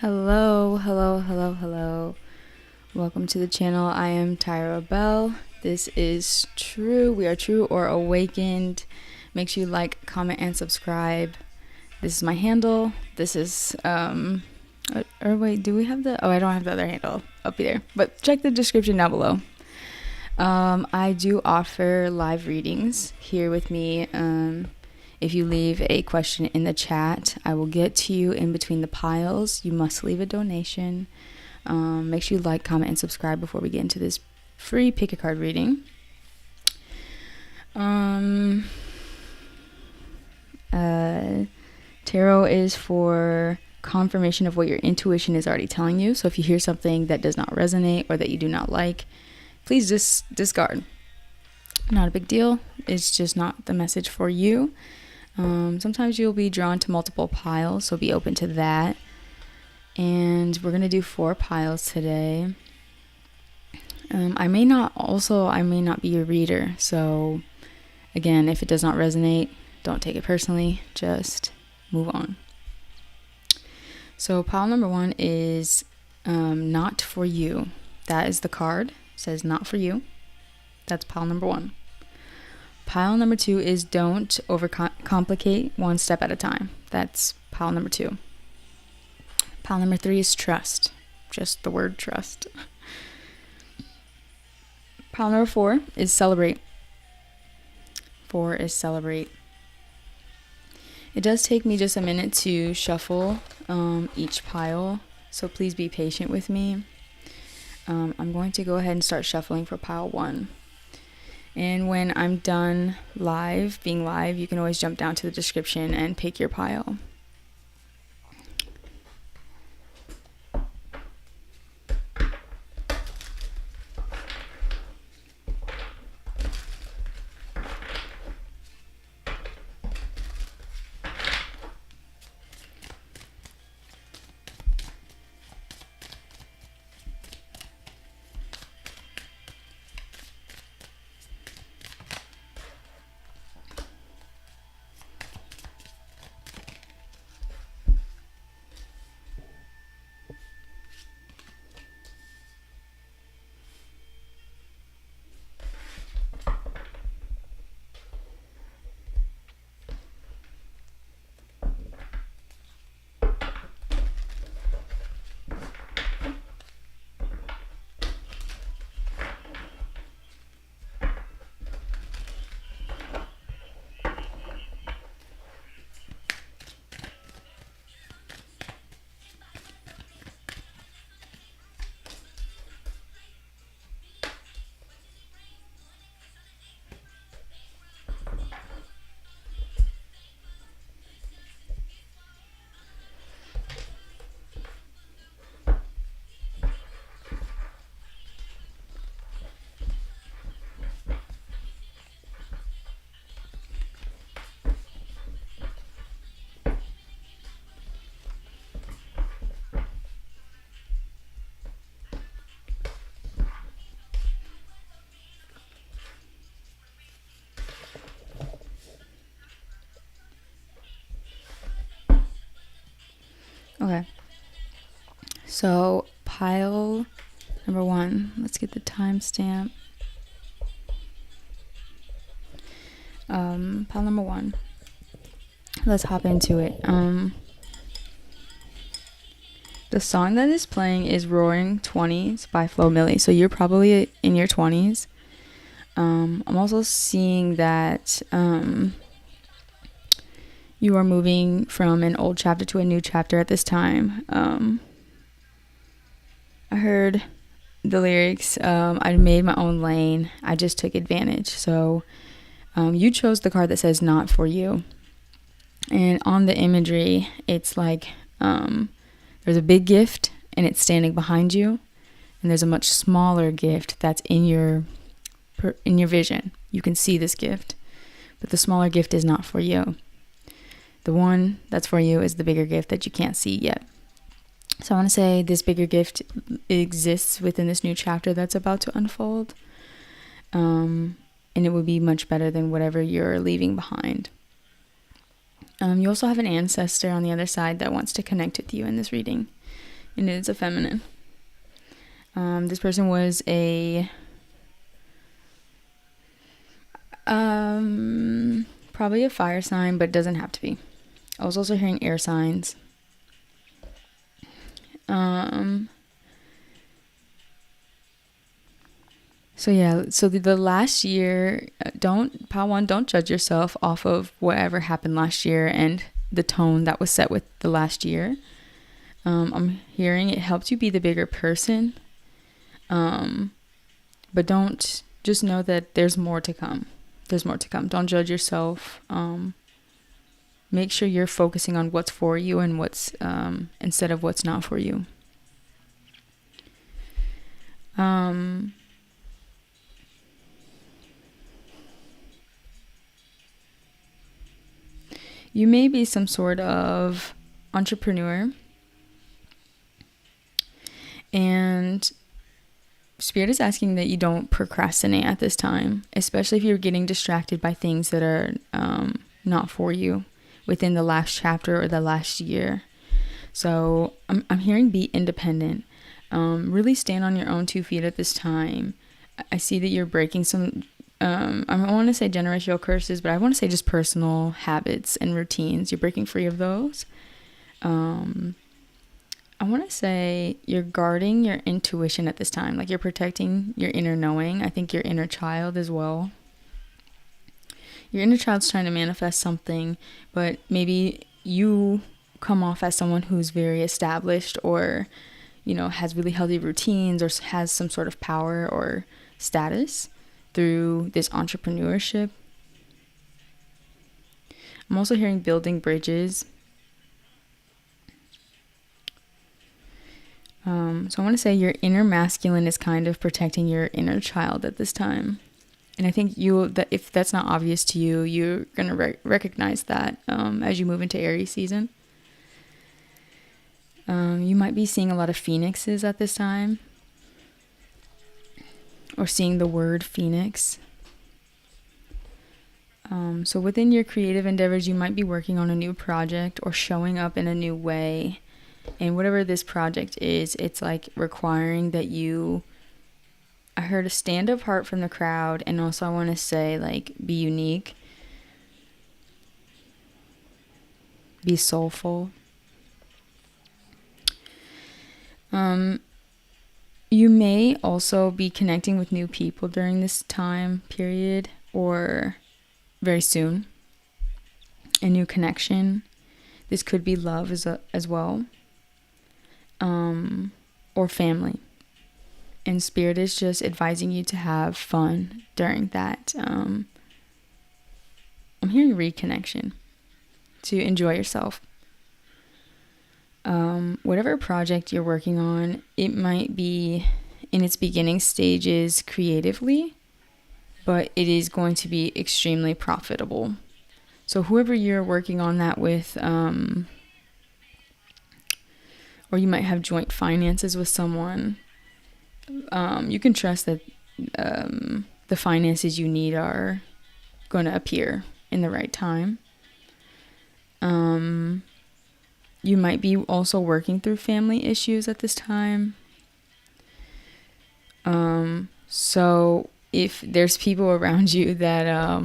Hello, hello, hello, hello. Welcome to the channel. I am Tyra Bell. This is True. We are True or Awakened. Make sure you like, comment, and subscribe. This is my handle. This is, or wait, do we have the, I don't have the other handle up there, but check the description down below. I do offer live readings here with me. If you leave a question in the chat, I will get to you in between the piles. You must leave a donation. Make sure you like, comment, and subscribe before we get into this free pick a card reading. Tarot is for confirmation of what your intuition is already telling you. So if you hear something that does not resonate or that you do not like, please just discard. Not a big deal. It's just not the message for you. Sometimes you'll be drawn to multiple piles, so be open to that. And we're going to do 4 piles today. I may not be your reader. So again, if it does not resonate, don't take it personally. Just move on. So pile number 1 is not for you. That is the card. It says not for you. That's pile number 1. Pile number 2 is don't overcomplicate, one step at a time. That's pile number 2. Pile number 3 is trust. Just the word trust. Pile number 4 is celebrate. 4 is celebrate. It does take me just a minute to shuffle each pile, so please be patient with me. I'm going to go ahead and start shuffling for pile 1. And when I'm done being live, you can always jump down to the description and pick your pile. Okay, so pile number 1, let's get the timestamp. Pile number 1, let's hop into it. The song that is playing is Roaring 20s by Flo Milli, so you're probably in your 20s. I'm also seeing that you are moving from an old chapter to a new chapter at this time. I heard the lyrics, I made my own lane, I just took advantage. So you chose the card that says not for you. And on the imagery, it's like there's a big gift and it's standing behind you. And there's a much smaller gift that's in your vision. You can see this gift, but the smaller gift is not for you. The one that's for you is the bigger gift that you can't see yet. So I want to say this bigger gift exists within this new chapter that's about to unfold. And it will be much better than whatever you're leaving behind. You also have an ancestor on the other side that wants to connect with you in this reading. and it's a feminine. This person was a probably a fire sign, but doesn't have to be. I was also hearing air signs. So the last year, don't judge yourself off of whatever happened last year and the tone that was set with the last year. I'm hearing it helped you be the bigger person. But don't, just know that there's more to come. Don't judge yourself. Make sure you're focusing on what's for you and what's, instead of what's not for you. You may be some sort of entrepreneur, and Spirit is asking that you don't procrastinate at this time, especially if you're getting distracted by things that are not for you within the last chapter or the last year. So I'm hearing be independent. Really stand on your own 2 feet at this time. I see that you're breaking some, I want to say generational curses, but I want to say just personal habits and routines. You're breaking free of those. I want to say you're guarding your intuition at this time. Like, you're protecting your inner knowing. I think your inner child as well. Your inner child's trying to manifest something, but maybe you come off as someone who's very established, or, has really healthy routines, or has some sort of power or status through this entrepreneurship. I'm also hearing building bridges. So I want to say your inner masculine is kind of protecting your inner child at this time. And I think if that's not obvious to you, you're going to recognize that as you move into Aries season. You might be seeing a lot of phoenixes at this time, or seeing the word phoenix. So within your creative endeavors, you might be working on a new project or showing up in a new way. And whatever this project is, it's like requiring that I heard a stand apart from the crowd, and also I want to say, like, be unique, be soulful. You may also be connecting with new people during this time period, or very soon, a new connection. This could be love as well. Or family. And Spirit is just advising you to have fun during that. I'm hearing reconnection, to enjoy yourself. Whatever project you're working on, it might be in its beginning stages creatively, but it is going to be extremely profitable. So whoever you're working on that with, or you might have joint finances with someone, you can trust that the finances you need are going to appear in the right time. You might be also working through family issues at this time. So if there's people around you that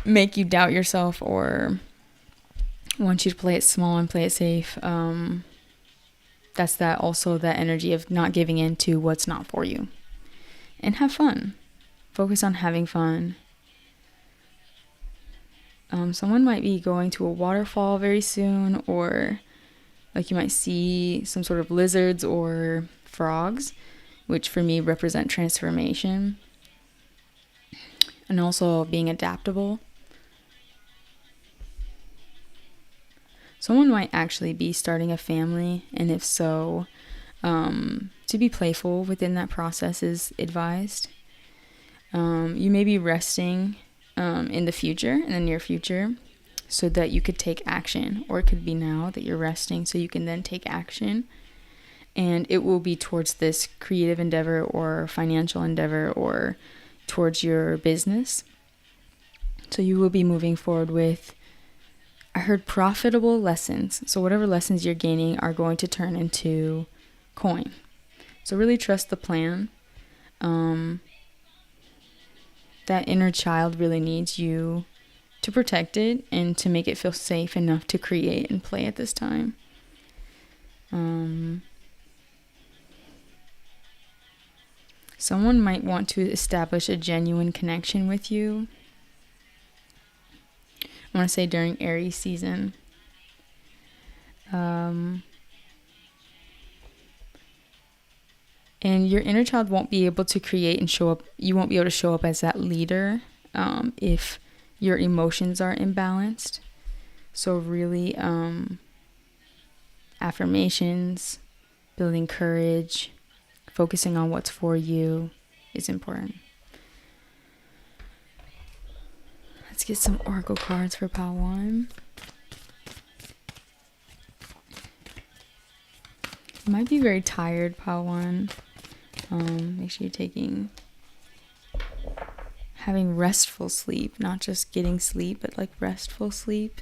make you doubt yourself, or want you to play it small and play it safe, that's that energy of not giving in to what's not for you. And have fun. Focus on having fun. Someone might be going to a waterfall very soon, or like you might see some sort of lizards or frogs, which for me represent transformation. And also being adaptable. Someone might actually be starting a family, and if so, to be playful within that process is advised. You may be resting in the near future, so that you could take action, or it could be now that you're resting so you can then take action, and it will be towards this creative endeavor or financial endeavor, or towards your business. So you will be moving forward with I heard profitable lessons. So whatever lessons you're gaining are going to turn into coin. So really trust the plan. That inner child really needs you to protect it and to make it feel safe enough to create and play at this time. Someone might want to establish a genuine connection with you. I want to say during Aries season. And your inner child won't be able to create and show up. You won't be able to show up as that leader if your emotions are imbalanced. So really, affirmations, building courage, focusing on what's for you is important. Let's get some oracle cards for pile 1. You might be very tired, pile 1. Make sure you're having restful sleep, not just getting sleep, but like restful sleep.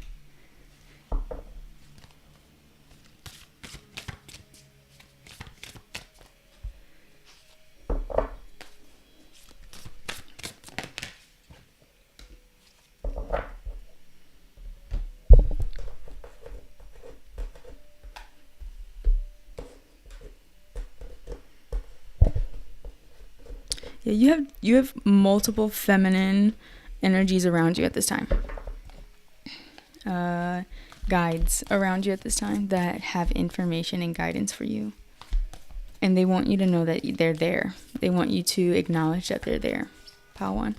Yeah, you have multiple feminine energies around you at this time. Guides around you at this time that have information and guidance for you. And they want you to know that they're there. They want you to acknowledge that they're there. Pile 1.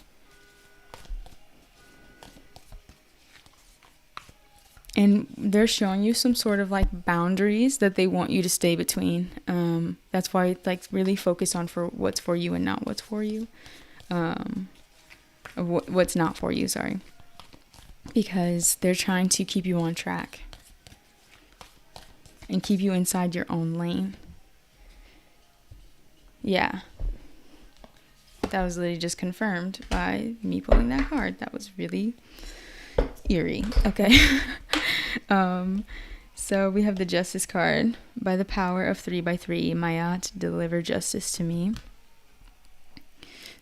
And they're showing you some sort of like boundaries that they want you to stay between. That's why like really focus on for what's for you and not what's for you. What's not for you, sorry. Because they're trying to keep you on track and keep you inside your own lane. Yeah. That was literally just confirmed by me pulling that card. That was really eerie. Okay. So we have the Justice card. By the power of 3x3, Mayat, deliver justice to me.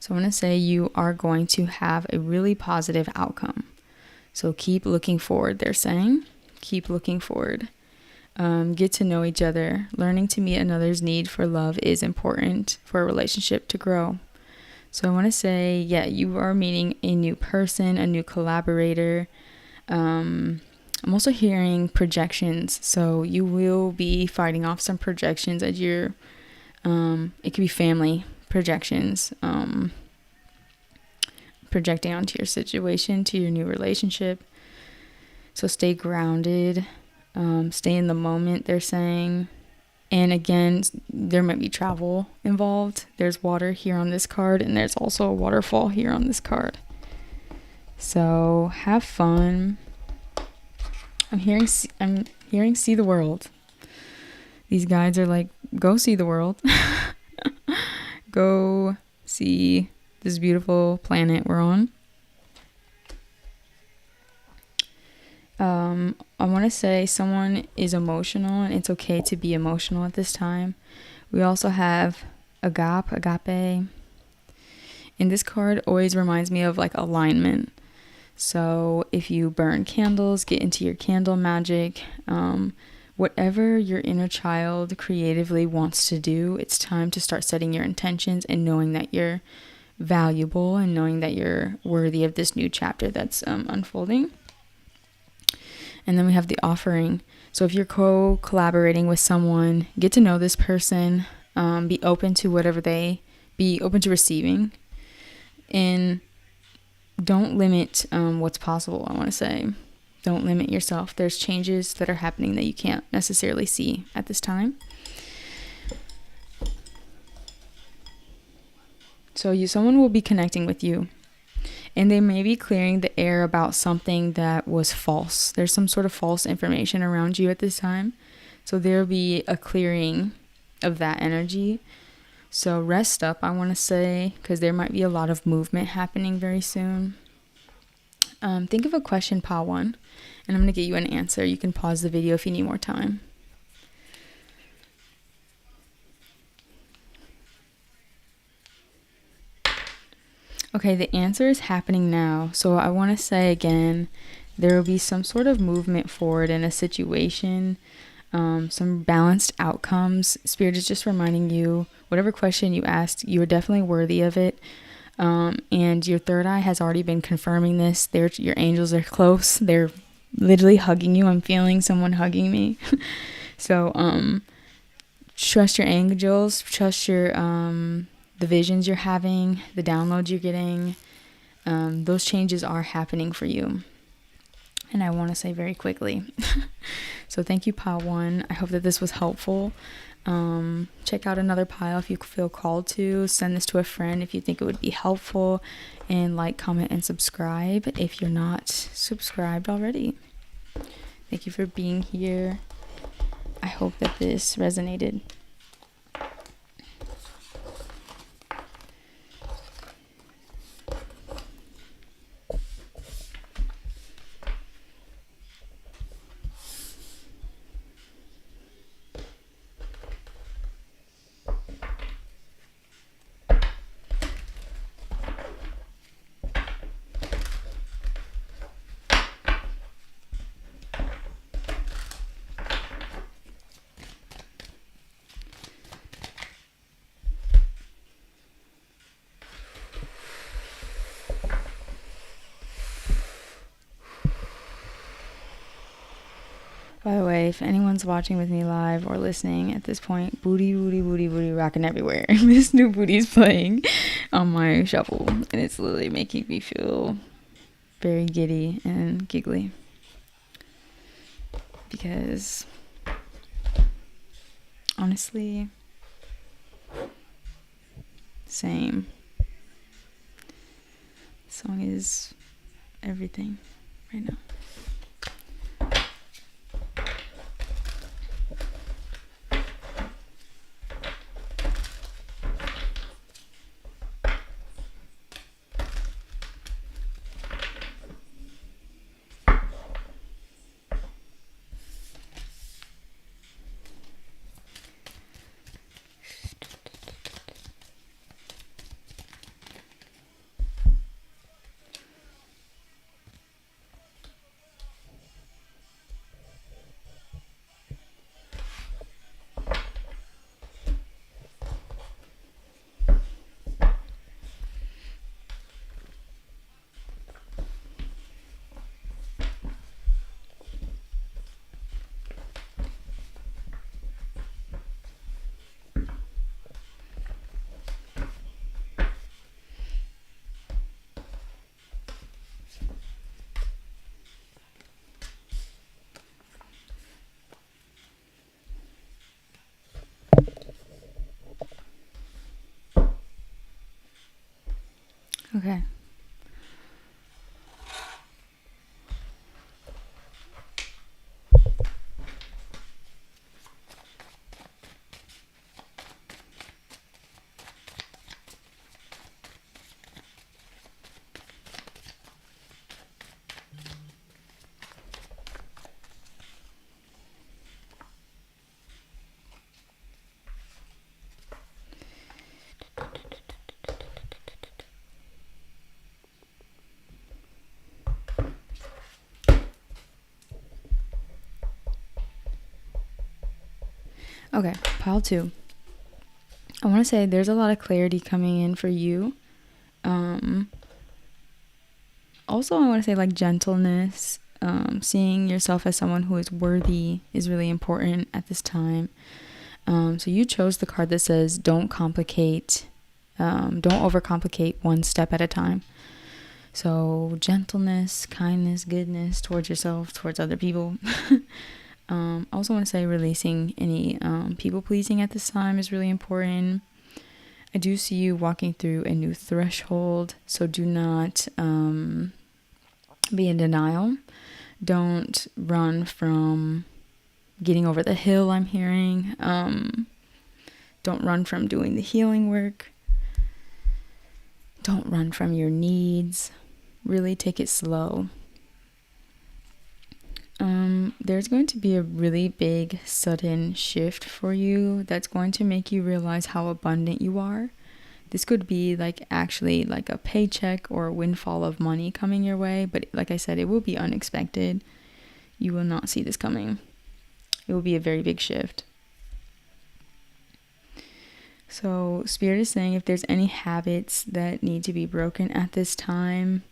So I'm going to say you are going to have a really positive outcome. So keep looking forward, they're saying. Keep looking forward. Get to know each other. Learning to meet another's need for love is important for a relationship to grow. So I want to say, yeah, you are meeting a new person, a new collaborator. I'm also hearing projections. So you will be fighting off some projections as it could be family projections, projecting onto your situation, to your new relationship. So stay grounded, stay in the moment, they're saying. And again, there might be travel involved. There's water here on this card, and there's also a waterfall here on this card. So have fun. I'm hearing see the world. These guides are like, go see the world. Go see this beautiful planet we're on. I want to say someone is emotional, and it's okay to be emotional at this time. We also have agape. And this card always reminds me of like alignment. So if you burn candles, get into your candle magic. Whatever your inner child creatively wants to do, it's time to start setting your intentions and knowing that you're valuable and knowing that you're worthy of this new chapter that's unfolding. And then we have the offering. So if you're collaborating with someone, get to know this person, be open to be open to receiving, and don't limit what's possible, I want to say. Don't limit yourself. There's changes that are happening that you can't necessarily see at this time. So someone will be connecting with you, and they may be clearing the air about something that was false. There's some sort of false information around you at this time. So there'll be a clearing of that energy. So rest up, I want to say, because there might be a lot of movement happening very soon. Think of a question, pile 1, And I'm going to get you an answer. You can pause the video if you need more time. Okay, the answer is happening now. So I want to say again, there will be some sort of movement forward in a situation, some balanced outcomes. Spirit is just reminding you, whatever question you asked, you are definitely worthy of it. And your third eye has already been confirming this. Your angels are close. They're literally hugging you. I'm feeling someone hugging me. So trust your angels. Trust your the visions you're having, the downloads you're getting. Those changes are happening for you. And I want to say very quickly. So thank you, Pile 1. I hope that this was helpful. Check out another pile if you feel called to. Send this to a friend if you think it would be helpful. And like, comment, and subscribe if you're not subscribed already. Thank you for being here. I hope that this resonated. By the way, if anyone's watching with me live or listening at this point, booty, booty, booty, booty, rocking everywhere. This new booty's playing on my shuffle, and it's literally making me feel very giddy and giggly. Because, honestly, same. This song is everything right now. Okay. Okay, pile 2. I want to say there's a lot of clarity coming in for you. Also, I want to say like gentleness, seeing yourself as someone who is worthy is really important at this time. So you chose the card that says don't complicate, don't overcomplicate, one step at a time. So gentleness, kindness, goodness towards yourself, towards other people. I also want to say releasing any people pleasing at this time is really important. I do see you walking through a new threshold, so do not be in denial. Don't run from getting over the hill, I'm hearing. Don't run from doing the healing work. Don't run from your needs. Really take it slow. there's going to be a really big sudden shift for you that's going to make you realize how abundant you are. This could be like actually like a paycheck or a windfall of money coming your way, but like I said, it will be unexpected. You will not see this coming. It will be a very big shift. So Spirit is saying if there's any habits that need to be broken at this time,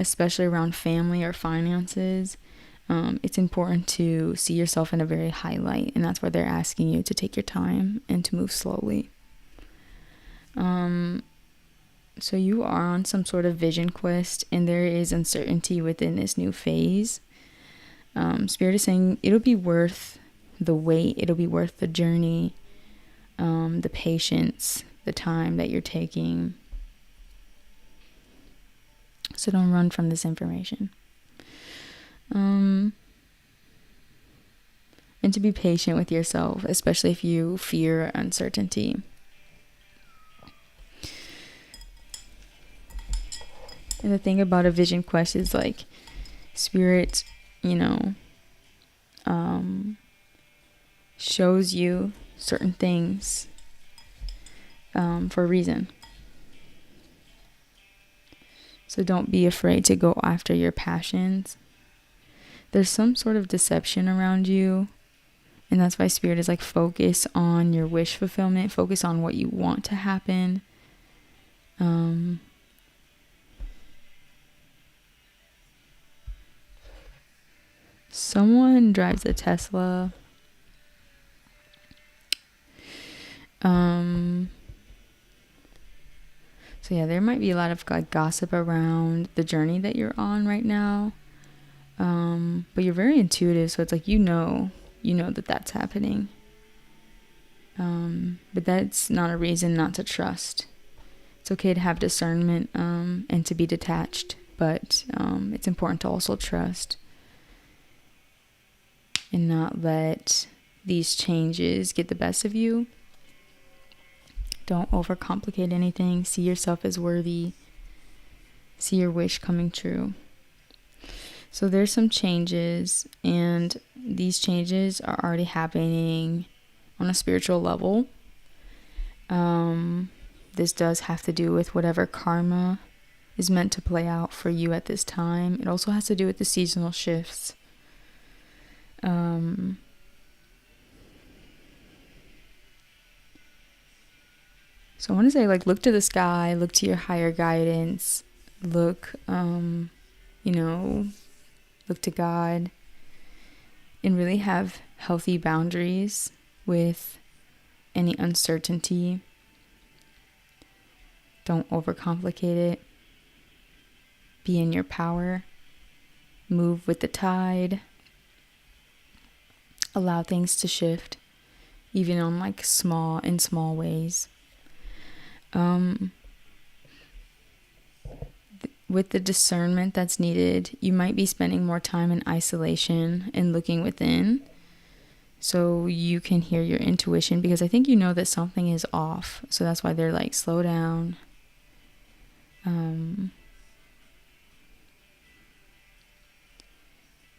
especially around family or finances, it's important to see yourself in a very high light, and that's why they're asking you to take your time and to move slowly. So you are on some sort of vision quest, and there is uncertainty within this new phase. Spirit is saying it'll be worth the wait, it'll be worth the journey, the patience, the time that you're taking. So don't run from this information. And to be patient with yourself, especially if you fear uncertainty. And the thing about a vision quest is like Spirit, shows you certain things for a reason. So don't be afraid to go after your passions. There's some sort of deception around you, and that's why Spirit is like focus on your wish fulfillment, focus on what you want to happen. Someone drives a Tesla. So yeah, there might be a lot of like gossip around the journey that you're on right now. But you're very intuitive, so it's like you know that that's happening. But that's not a reason not to trust. It's okay to have discernment and to be detached, but it's important to also trust and not let these changes get the best of you. Don't overcomplicate anything. See yourself as worthy. See your wish coming true. So there's some changes, and these changes are already happening on a spiritual level. This does have to do with whatever karma is meant to play out for you at this time. It also has to do with the seasonal shifts. So I want to say, like, look to the sky, look to your higher guidance, look to God, and really have healthy boundaries with any uncertainty. Don't overcomplicate it. Be in your power. Move with the tide. Allow things to shift, even on like small ways. With the discernment that's needed, you might be spending more time in isolation and looking within so you can hear your intuition, because I think you know that something is off. So that's why they're like, slow down.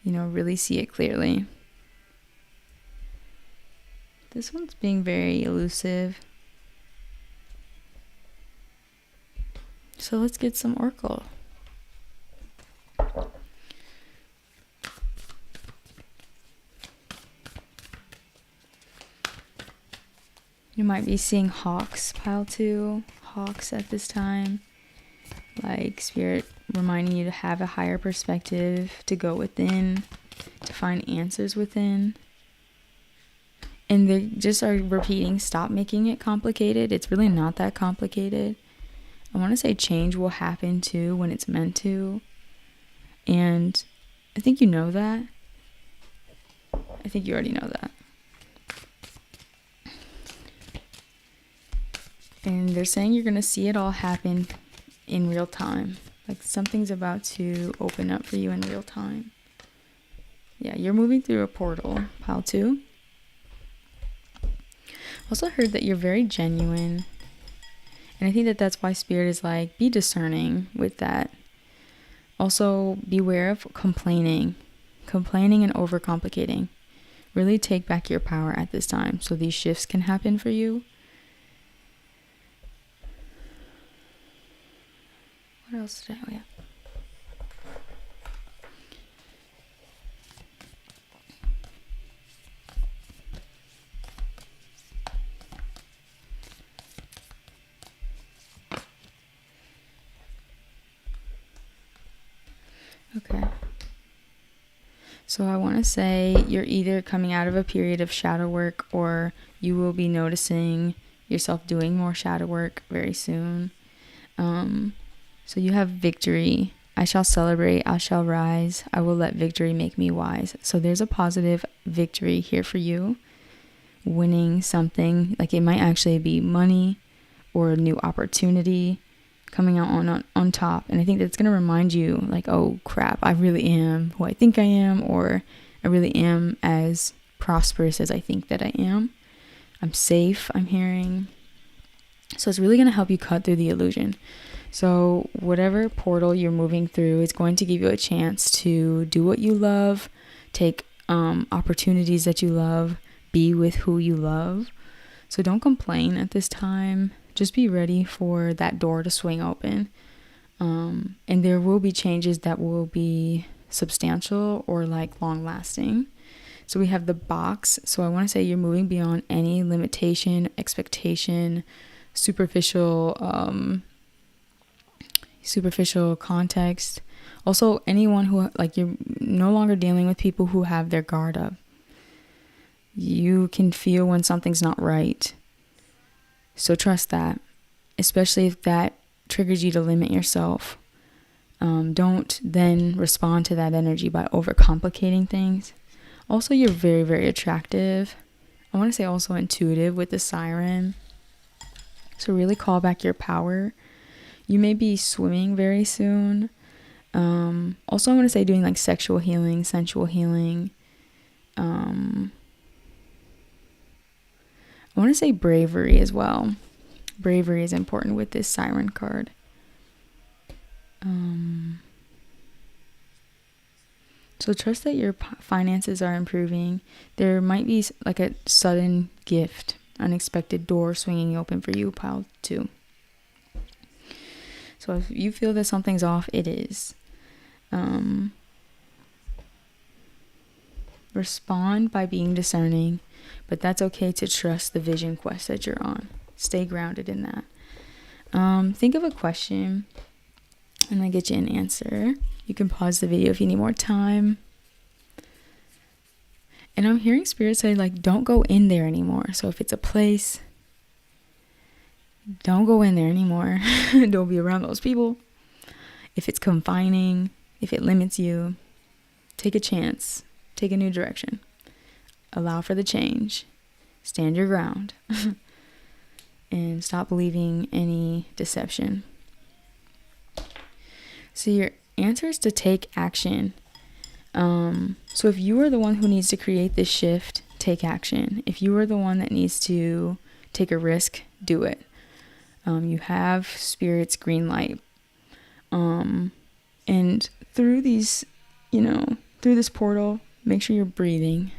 Really see it clearly. This one's being very elusive. So let's get some oracle. You might be seeing hawks, pile 2, hawks at this time. Like Spirit reminding you to have a higher perspective, to go within, to find answers within. And they just are repeating, stop making it complicated. It's really not that complicated. I want to say change will happen too when it's meant to. And I think you know that. I think you already know that. And they're saying you're going to see it all happen in real time. Like something's about to open up for you in real time. Yeah, you're moving through a portal, pile 2. Also heard that you're very genuine. And I think that that's why Spirit is like, be discerning with that. Also, beware of complaining. complaining and overcomplicating. Really take back your power at this time so these shifts can happen for you. What else did I have? Okay. So I want to say you're either coming out of a period of shadow work, or you will be noticing yourself doing more shadow work very soon. So you have victory. I shall celebrate, I shall rise, I will let victory make me wise. So there's a positive victory here for you. Winning something, like it might actually be money or a new opportunity coming out on top. And I think that's going to remind you, like, oh crap, I really am who I think I am, or I really am as prosperous as I think that I am. I'm safe, I'm hearing. So it's really going to help you cut through the illusion. So whatever portal you're moving through is going to give you a chance to do what you love, take opportunities that you love, be with who you love. So don't complain at this time. Just be ready for that door to swing open. And there will be changes that will be substantial or like long lasting. So we have the box. So I want to say you're moving beyond any limitation, expectation, superficial context. Also, anyone who, like, you're no longer dealing with people who have their guard up. You can feel when something's not right. So trust that, especially if that triggers you to limit yourself. Don't then respond to that energy by overcomplicating things. Also, you're very, very attractive. I want to say also intuitive with the siren. So really call back your power. You may be swimming very soon. Also, I'm going to say doing like sexual healing, sensual healing. I want to say bravery as well. Bravery is important with this siren card. So trust that your finances are improving. There might be like a sudden gift, unexpected door swinging open for you, pile 2. So if you feel that something's off, it is. Respond by being discerning, but that's okay to trust the vision quest that you're on. Stay grounded in that. Think of a question and I get you an answer. You can pause the video if you need more time. And I'm hearing spirit say, like, don't go in there anymore. So if it's a place, don't go in there anymore. Don't be around those people. If it's confining, if it limits you, take a chance. Take a new direction. Allow for the change. Stand your ground. And stop believing any deception. So your answer is to take action. So if you are the one who needs to create this shift, take action. If you are the one that needs to take a risk, do it. You have spirit's green light. And through these, through this portal, make sure you're breathing.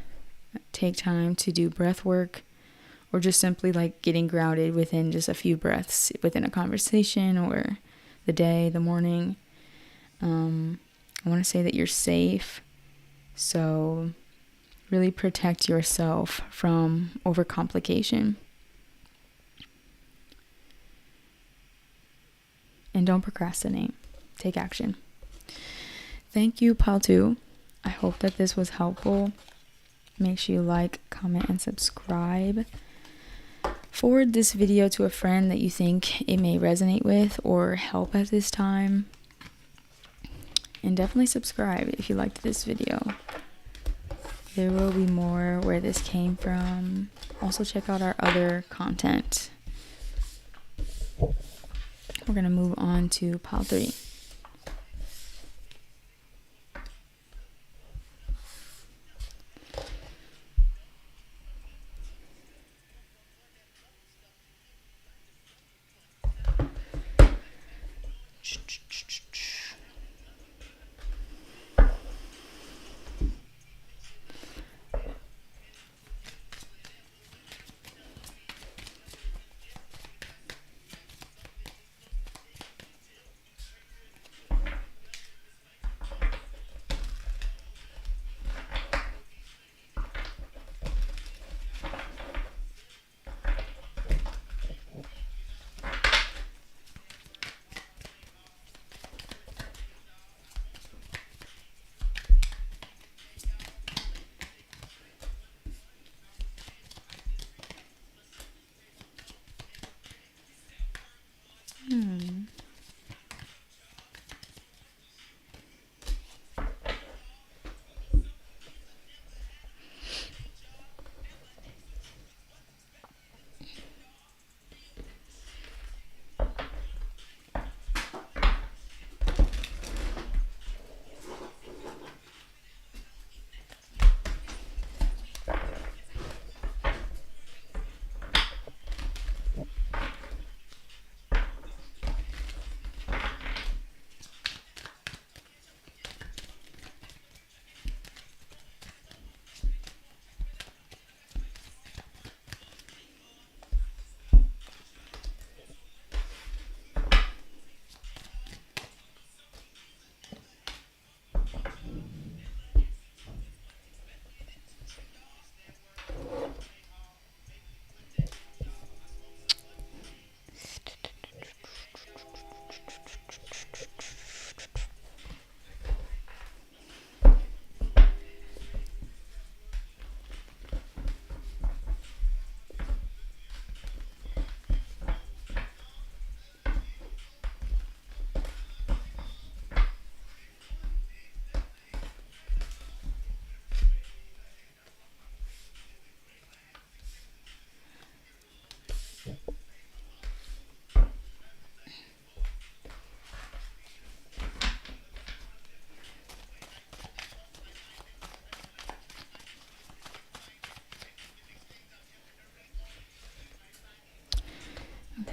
Take time to do breath work, or just simply like getting grounded within just a few breaths within a conversation or the day, the morning. I want to say that you're safe. So really protect yourself from overcomplication. And don't procrastinate. Take action. Thank you, Pal 2. I hope that this was helpful. Make sure you like, comment, and subscribe. Forward this video to a friend that you think it may resonate with or help at this time. And definitely subscribe if you liked this video. There will be more where this came from. Also check out our other content. We're going to move on to pile 3.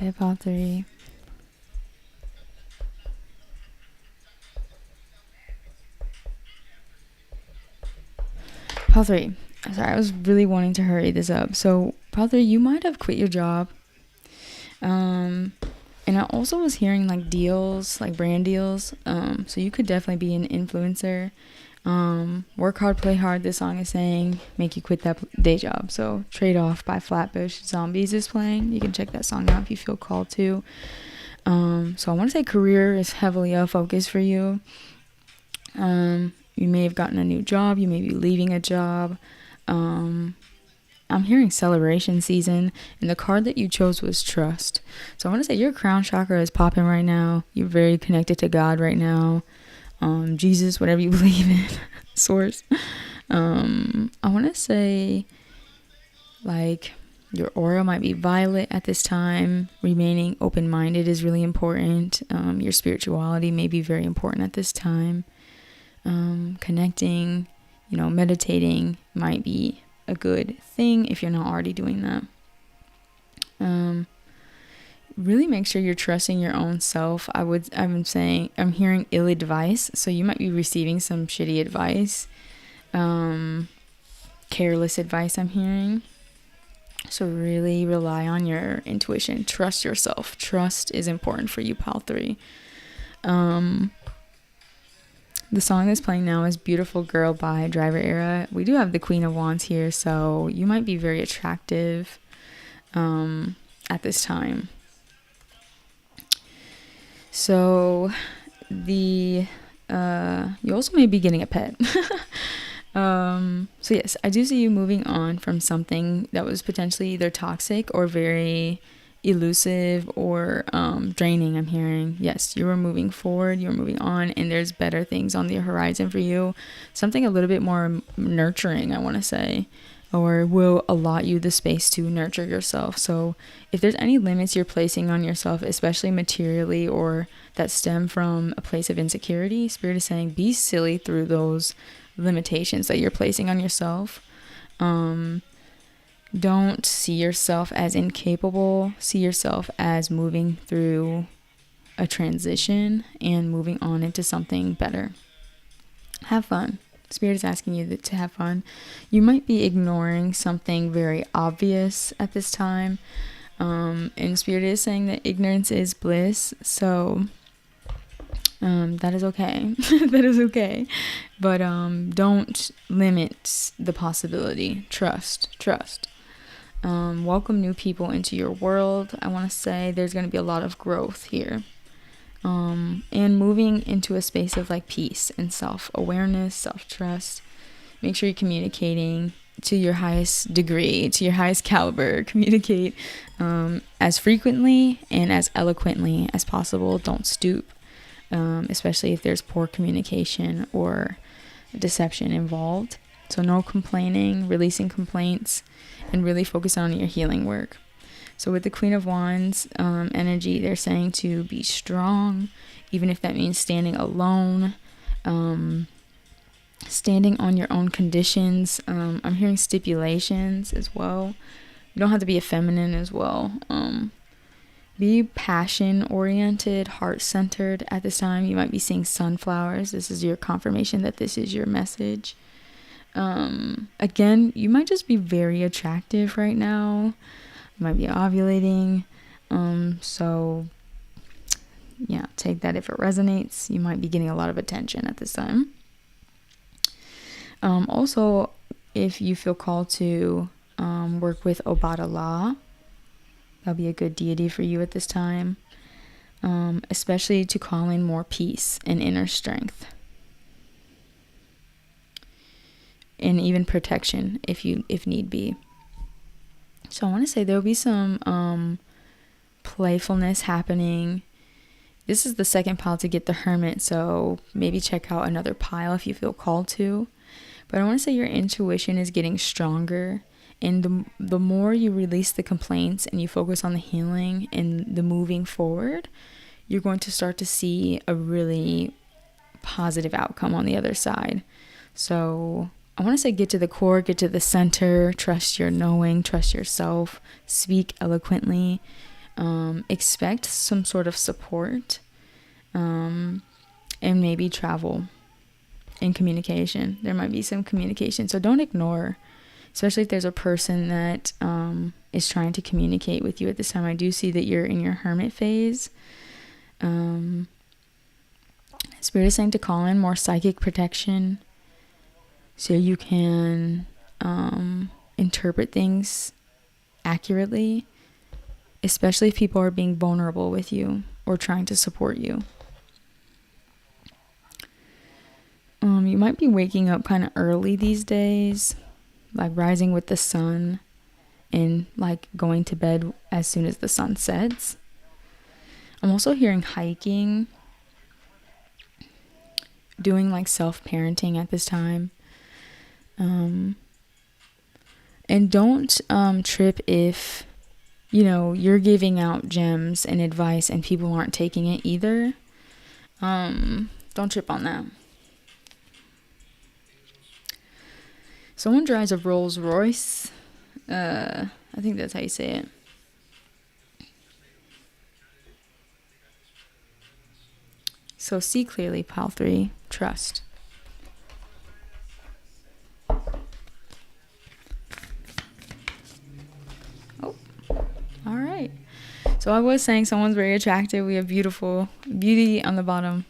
Okay, pile 3. Pile 3. Sorry, I was really wanting to hurry this up. So, pile 3, you might have quit your job. And I also was hearing like deals, like brand deals. So you could definitely be an influencer. Work hard, play hard. This song is saying make you quit that day job. So Trade Off by Flatbush Zombies is playing. You can check that song out if you feel called to. So I want to say career is heavily a focus for you. You may have gotten a new job. You may be leaving a job. I'm hearing celebration season, and the card that you chose was trust. So I want to say your crown chakra is popping right now. You're very connected to God right now. Jesus, whatever you believe in, source. I want to say like your aura might be violet at this time. Remaining open-minded is really important. Your spirituality may be very important at this time. Connecting, meditating might be a good thing if you're not already doing that. Really make sure you're trusting your own self. I'm hearing ill advice, so you might be receiving some shitty advice, careless advice I'm hearing. So really rely on your intuition. Trust yourself. Trust is important for you, pile 3. The song that's playing now is Beautiful Girl by Driver Era. We do have the Queen of Wands here, so you might be very attractive at this time. So you also may be getting a pet. So yes, I do see you moving on from something that was potentially either toxic or very elusive or draining. I'm hearing yes, you are moving forward, you're moving on, and there's better things on the horizon for you. Something a little bit more nurturing, I want to say, or will allot you the space to nurture yourself. So if there's any limits you're placing on yourself, especially materially, or that stem from a place of insecurity, Spirit is saying be silly through those limitations that you're placing on yourself. Don't see yourself as incapable. See yourself as moving through a transition and moving on into something better. Have fun. Spirit is asking you to have fun. You might be ignoring something very obvious at this time. And Spirit is saying that ignorance is bliss. So that is okay. That is okay. But don't limit the possibility. Trust. Welcome new people into your world. I want to say there's going to be a lot of growth here. And moving into a space of like peace and self-awareness, self-trust. Make sure you're communicating to your highest degree, to your highest caliber. Communicate as frequently and as eloquently as possible. Don't stoop, especially if there's poor communication or deception involved. So no complaining, releasing complaints, and really focus on your healing work. So with the Queen of Wands energy, they're saying to be strong, even if that means standing alone, standing on your own conditions. I'm hearing stipulations as well. You don't have to be a feminine as well. Be passion-oriented, heart-centered at this time. You might be seeing sunflowers. This is your confirmation that this is your message. Again, you might just be very attractive right now. You might be ovulating. So yeah, take that if it resonates. You might be getting a lot of attention at this time. Also, if you feel called to work with Obadallah, that'll be a good deity for you at this time. Especially to call in more peace and inner strength. And even protection if need be. So I want to say there'll be some playfulness happening. This is the second pile to get the Hermit, so maybe check out another pile if you feel called to. But I want to say your intuition is getting stronger, and the more you release the complaints and you focus on the healing and the moving forward, you're going to start to see a really positive outcome on the other side. So I want to say get to the core, get to the center, trust your knowing, trust yourself, speak eloquently, Expect some sort of support, and maybe travel and communication. There might be some communication, so don't ignore, especially if there's a person that is trying to communicate with you at this time. I do see that you're in your hermit phase. Spirit is saying to call in more psychic protection so you can interpret things accurately, especially if people are being vulnerable with you or trying to support you. You might be waking up kind of early these days, like rising with the sun and like going to bed as soon as the sun sets. I'm also hearing hiking, doing like self-parenting at this time. And don't trip if, you're giving out gems and advice and people aren't taking it either. Don't trip on that. Someone drives a Rolls Royce. I think that's how you say it. So see clearly, pile 3. Trust. Oh, all right. So I was saying someone's very attractive. We have beauty on the bottom.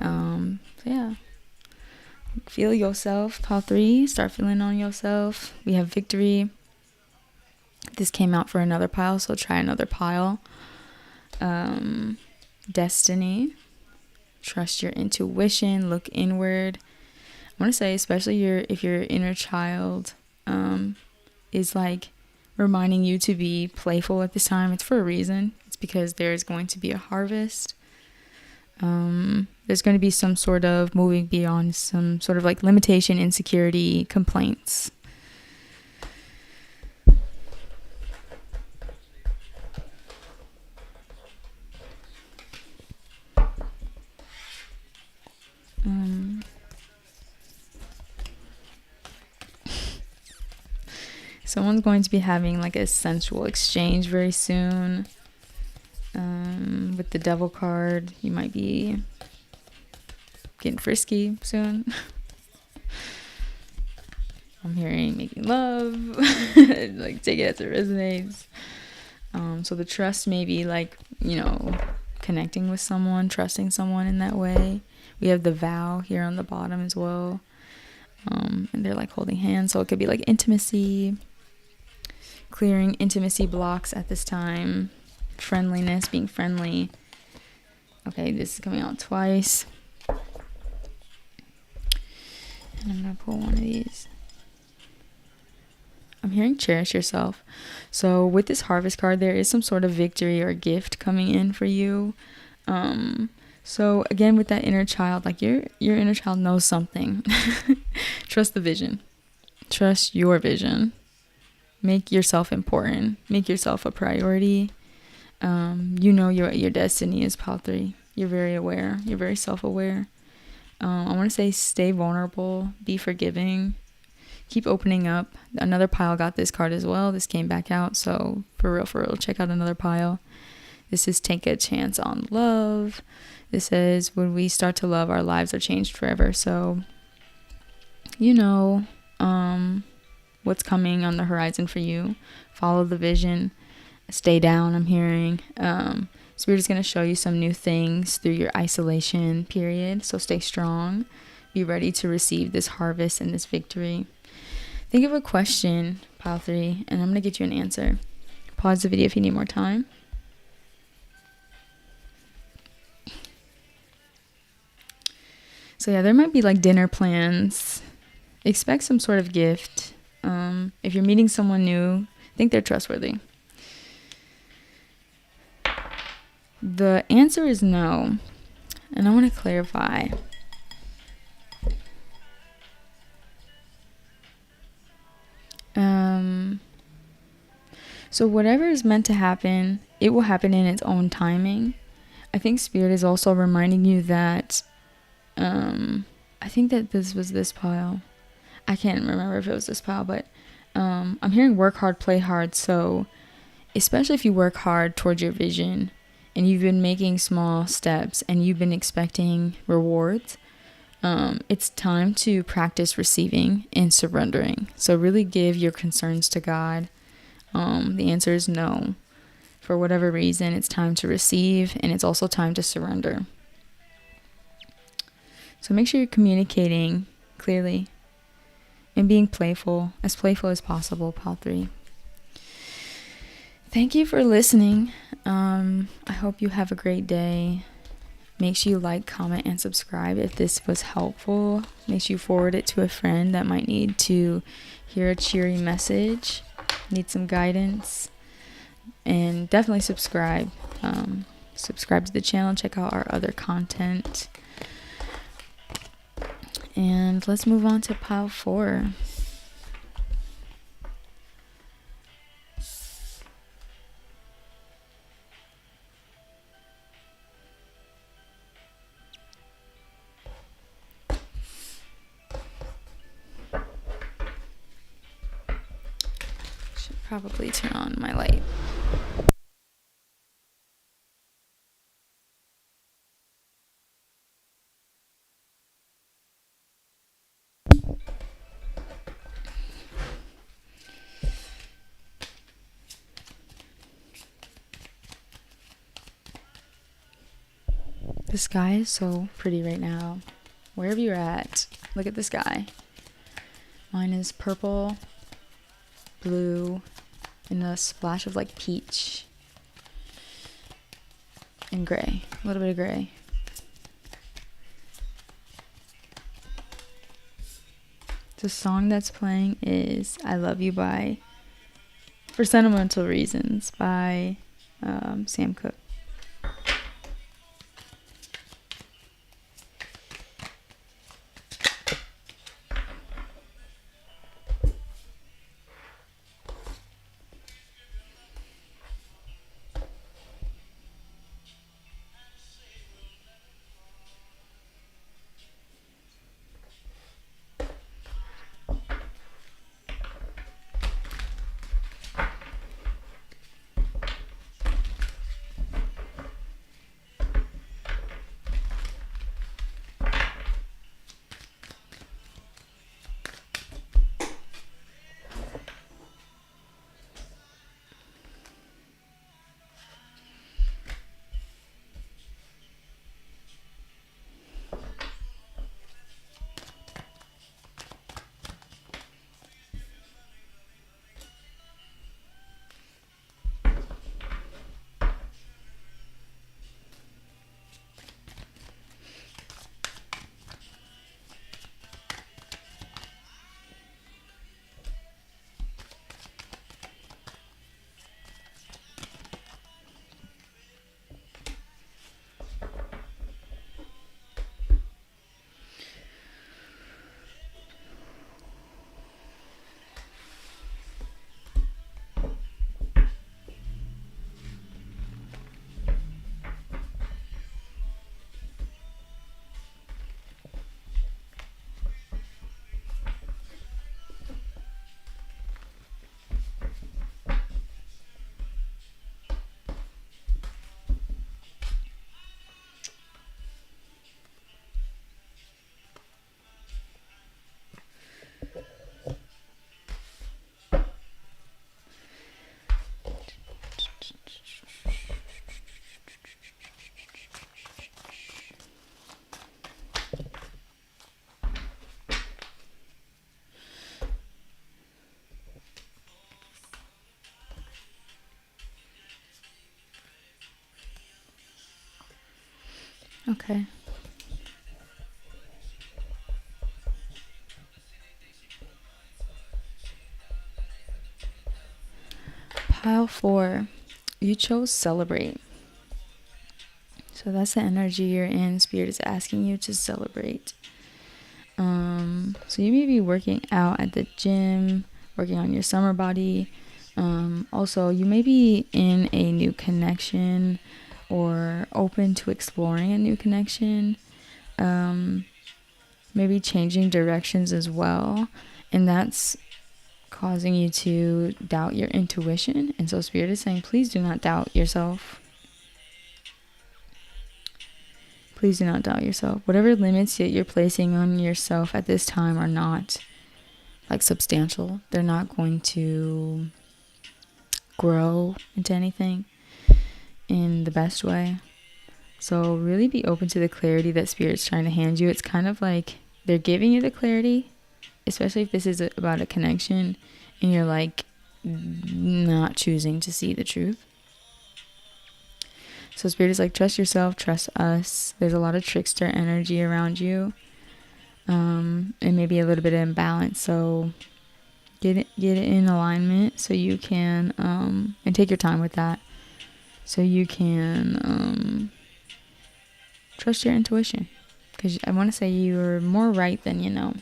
So yeah. Feel yourself, pile 3. Start feeling on yourself. We have victory. This came out for another pile, so try another pile. Destiny. Trust your intuition. Look inward. I want to say, especially if your inner child is like reminding you to be playful at this time, it's for a reason. It's because there's going to be a harvest. There's going to be some sort of moving beyond some sort of like limitation, insecurity, complaints. Someone's going to be having like a sensual exchange very soon. With the devil card, you might be getting frisky soon. I'm hearing making love. Like, take it as it resonates. So the trust may be like, connecting with someone, trusting someone in that way. We have the vow here on the bottom as well. And they're like holding hands. So it could be like intimacy, clearing intimacy blocks at this time. Friendliness, being friendly. Okay, this is coming out twice. And I'm going to pull one of these. I'm hearing cherish yourself. So with this harvest card, there is some sort of victory or gift coming in for you. So again, with that inner child, like your inner child knows something. Trust the vision. Trust your vision. Make yourself important. Make yourself a priority. Your destiny is pile 3. You're very aware. You're very self-aware. I want to say stay vulnerable. Be forgiving. Keep opening up. Another pile got this card as well. This came back out. So for real, check out another pile. This is take a chance on love. This says when we start to love, our lives are changed forever. So, what's coming on the horizon for you. Follow the vision. Stay down, I'm hearing. Spirit is going to show you some new things through your isolation period. So stay strong. Be ready to receive this harvest and this victory. Think of a question, pile 3, and I'm going to get you an answer. Pause the video if you need more time. So yeah, there might be like dinner plans. Expect some sort of gift. If you're meeting someone new, think they're trustworthy. The answer is no. And I want to clarify. So whatever is meant to happen, it will happen in its own timing. I think Spirit is also reminding you that, I think that this was this pile. I can't remember if it was this pile, but I'm hearing work hard, play hard. So especially if you work hard towards your vision and you've been making small steps and you've been expecting rewards, it's time to practice receiving and surrendering. So really give your concerns to God. The answer is no. For whatever reason, it's time to receive, and it's also time to surrender. So make sure you're communicating clearly and being playful as possible, Pile 3. Thank you for listening. I hope you have a great day. Make sure you like, comment, and subscribe if this was helpful. Make sure you forward it to a friend that might need to hear a cheery message, need some guidance. And definitely subscribe. Subscribe to the channel. Check out our other content. And let's move on to pile 4. Should probably turn on my light. The sky is so pretty right now. Wherever you're at, look at the sky. Mine is purple, blue, and a splash of like peach and gray. A little bit of gray. The song that's playing is I Love You by For Sentimental Reasons by Sam Cooke. Okay. Pile 4. You chose celebrate. So that's the energy you're in. Spirit is asking you to celebrate. So you may be working out at the gym, working on your summer body. Also, you may be in a new connection or open to exploring a new connection. Maybe changing directions as well. And that's causing you to doubt your intuition. And so Spirit is saying, please do not doubt yourself. Please do not doubt yourself. Whatever limits that you're placing on yourself at this time are not like substantial. They're not going to grow into anything in the best way. So really be open to the clarity that Spirit's trying to hand you. It's kind of like they're giving you the clarity, especially if this is about a connection and you're like not choosing to see the truth. So Spirit is like, trust yourself, trust us. There's a lot of trickster energy around you, and maybe a little bit of imbalance. So get it in alignment so you can, and take your time with that, so you can trust your intuition. Because I want to say you're more right than you know.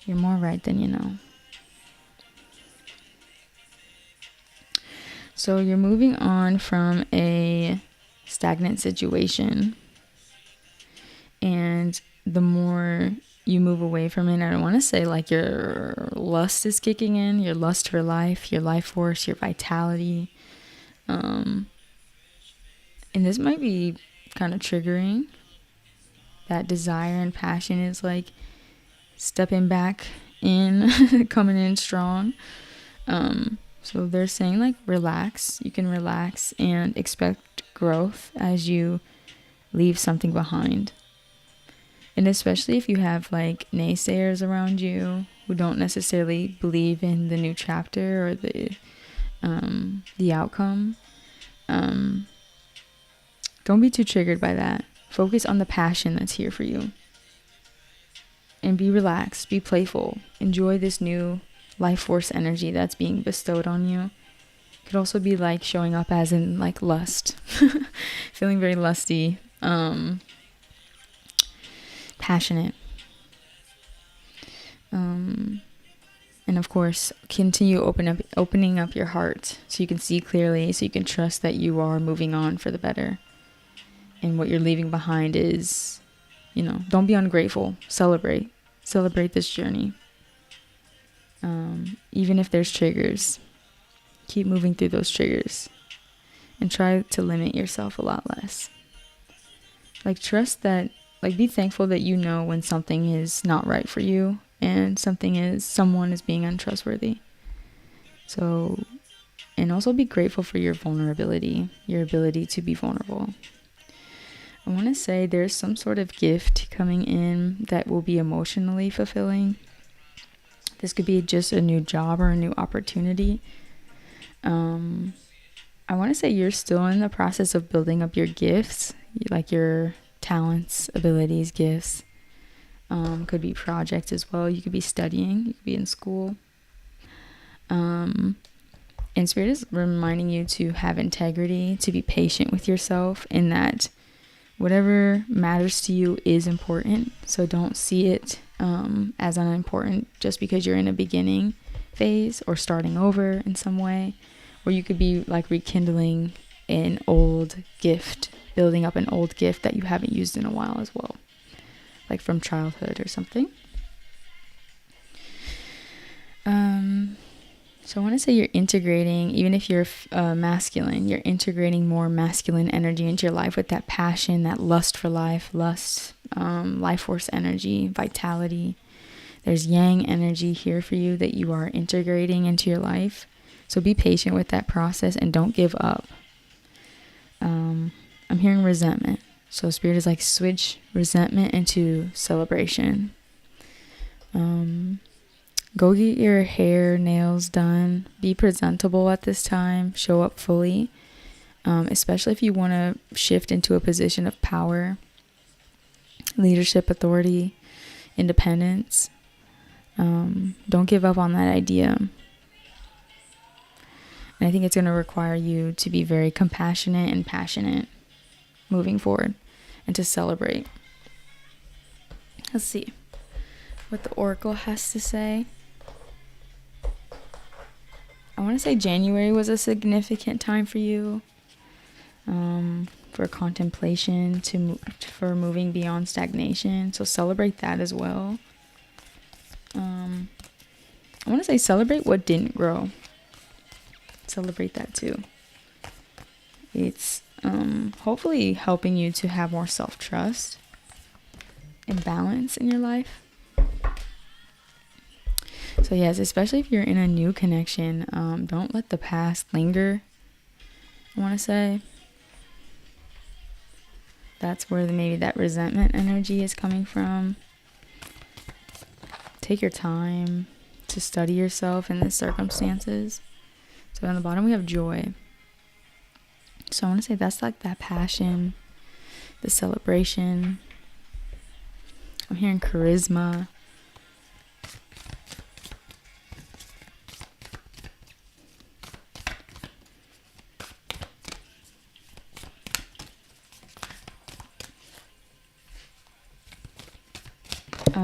You're more right than you know. So you're moving on from a stagnant situation. And the more you move away from it, I don't want to say like your lust is kicking in, your lust for life, your life force, your vitality. And this might be kind of triggering. That desire and passion is like stepping back in, coming in strong. So they're saying like relax. You can relax and expect growth as you leave something behind. And especially if you have like naysayers around you who don't necessarily believe in the new chapter or the outcome, don't be too triggered by that. Focus on the passion that's here for you. And be relaxed, be playful. Enjoy this new life force energy that's being bestowed on you. It could also be like showing up as in like lust. Feeling very lusty, passionate. And of course, continue opening up your heart so you can see clearly, so you can trust that you are moving on for the better. And what you're leaving behind is, don't be ungrateful. Celebrate this journey. Even if there's triggers, keep moving through those triggers and try to limit yourself a lot less. Like trust that, like be thankful that you know when something is not right for you and someone is being untrustworthy. So, and also be grateful for your vulnerability, your ability to be vulnerable. I want to say there's some sort of gift coming in that will be emotionally fulfilling. This could be just a new job or a new opportunity. I want to say you're still in the process of building up your gifts, like your talents, abilities, gifts. Could be projects as well. You could be studying. You could be in school. And Spirit is reminding you to have integrity, to be patient with yourself, in that whatever matters to you is important. So don't see it as unimportant just because you're in a beginning phase or starting over in some way. Or you could be like rekindling an old gift, building up an old gift that you haven't used in a while as well, like from childhood or something. So I want to say you're integrating, even if you're masculine, you're integrating more masculine energy into your life with that passion, that lust for life, life force energy, vitality. There's yang energy here for you that you are integrating into your life. So be patient with that process and don't give up. I'm hearing resentment. So Spirit is like switch resentment into celebration. Go get your hair, nails done. Be presentable at this time. Show up fully. Especially if you want to shift into a position of power, leadership, authority, independence. Don't give up on that idea. And I think it's going to require you to be very compassionate and passionate moving forward and to celebrate. Let's see what the Oracle has to say. I want to say January was a significant time for you, for contemplation, for moving beyond stagnation. So celebrate that as well. I want to say celebrate what didn't grow. Celebrate that too. It's hopefully helping you to have more self-trust and balance in your life. So yes, especially if you're in a new connection, don't let the past linger. I want to say that's where maybe that resentment energy is coming from. Take your time to study yourself in the circumstances. So on the bottom we have joy. So I want to say that's like that passion, the celebration. I'm hearing charisma.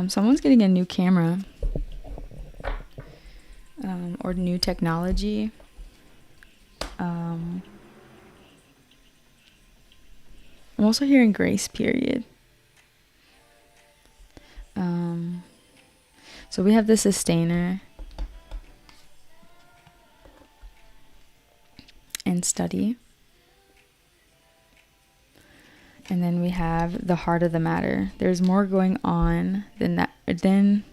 Someone's getting a new camera or new technology. I'm also hearing grace period. So we have the sustainer and study. And then we have the heart of the matter. There's more going on than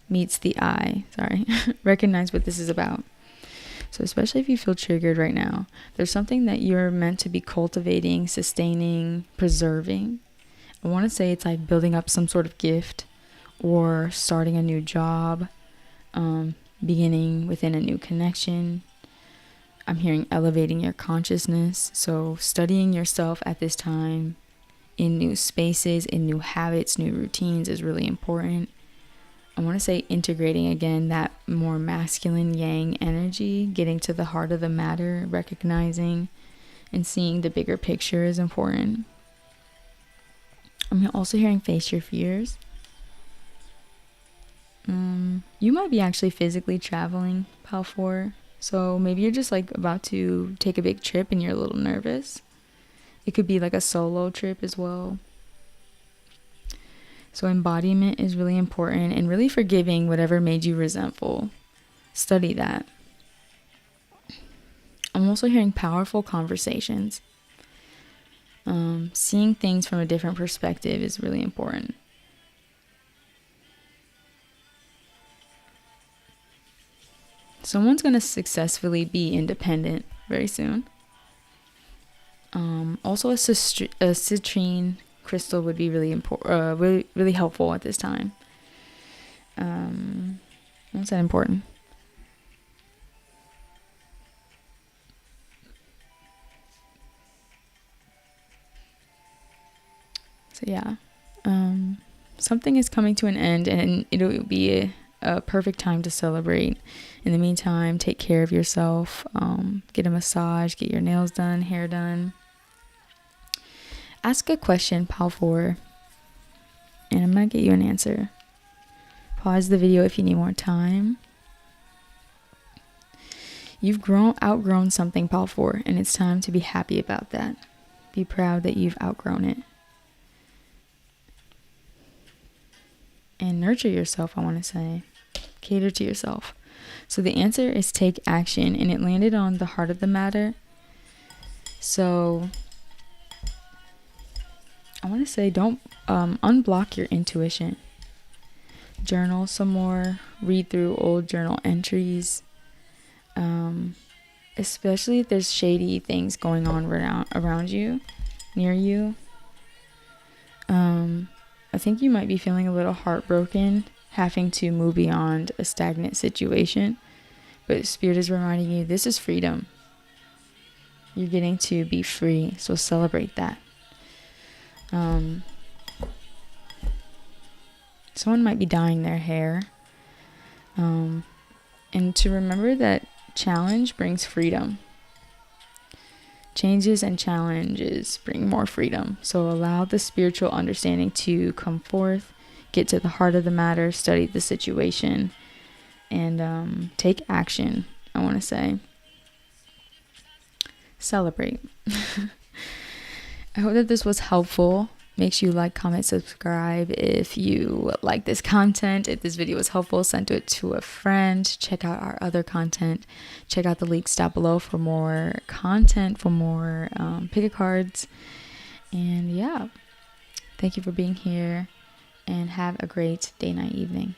meets the eye. Sorry. Recognize what this is about. So especially if you feel triggered right now, there's something that you're meant to be cultivating, sustaining, preserving. I want to say it's like building up some sort of gift or starting a new job, beginning within a new connection. I'm hearing elevating your consciousness. So studying yourself at this time in new spaces, in new habits, new routines is really important. I want to say integrating again that more masculine yang energy, getting to the heart of the matter, recognizing and seeing the bigger picture is important. I'm also hearing face your fears. You might be actually physically traveling, Pal 4. So maybe you're just like about to take a big trip and you're a little nervous. It could be like a solo trip as well. So embodiment is really important, and really forgiving whatever made you resentful. Study that. I'm also hearing powerful conversations. Seeing things from a different perspective is really important. Someone's going to successfully be independent very soon. Also, a citrine crystal would be really important, really helpful at this time. What's that important? So yeah, something is coming to an end, and it'll be a perfect time to celebrate. In the meantime, take care of yourself. Get a massage, get your nails done, hair done. Ask a question, Pal 4, and I'm going to get you an answer. Pause the video if you need more time. You've outgrown something, Pal 4, and it's time to be happy about that. Be proud that you've outgrown it. And nurture yourself, I want to say. Cater to yourself. So the answer is take action, and it landed on the heart of the matter. So I want to say don't unblock your intuition. Journal some more. Read through old journal entries. Especially if there's shady things going on around you, near you. I think you might be feeling a little heartbroken, having to move beyond a stagnant situation. But Spirit is reminding you this is freedom. You're getting to be free, so celebrate that. Someone might be dyeing their hair. And to remember that challenge brings freedom. Changes and challenges bring more freedom. So allow the spiritual understanding to come forth. Get to the heart of the matter. Study the situation. And take action, I want to say. Celebrate. I hope that this was helpful. Make sure you like, comment, subscribe if you like this content. If this video was helpful, send it to a friend. Check out our other content. Check out the links down below for more content, for more pick-a cards. And yeah, thank you for being here, and have a great day, night, evening.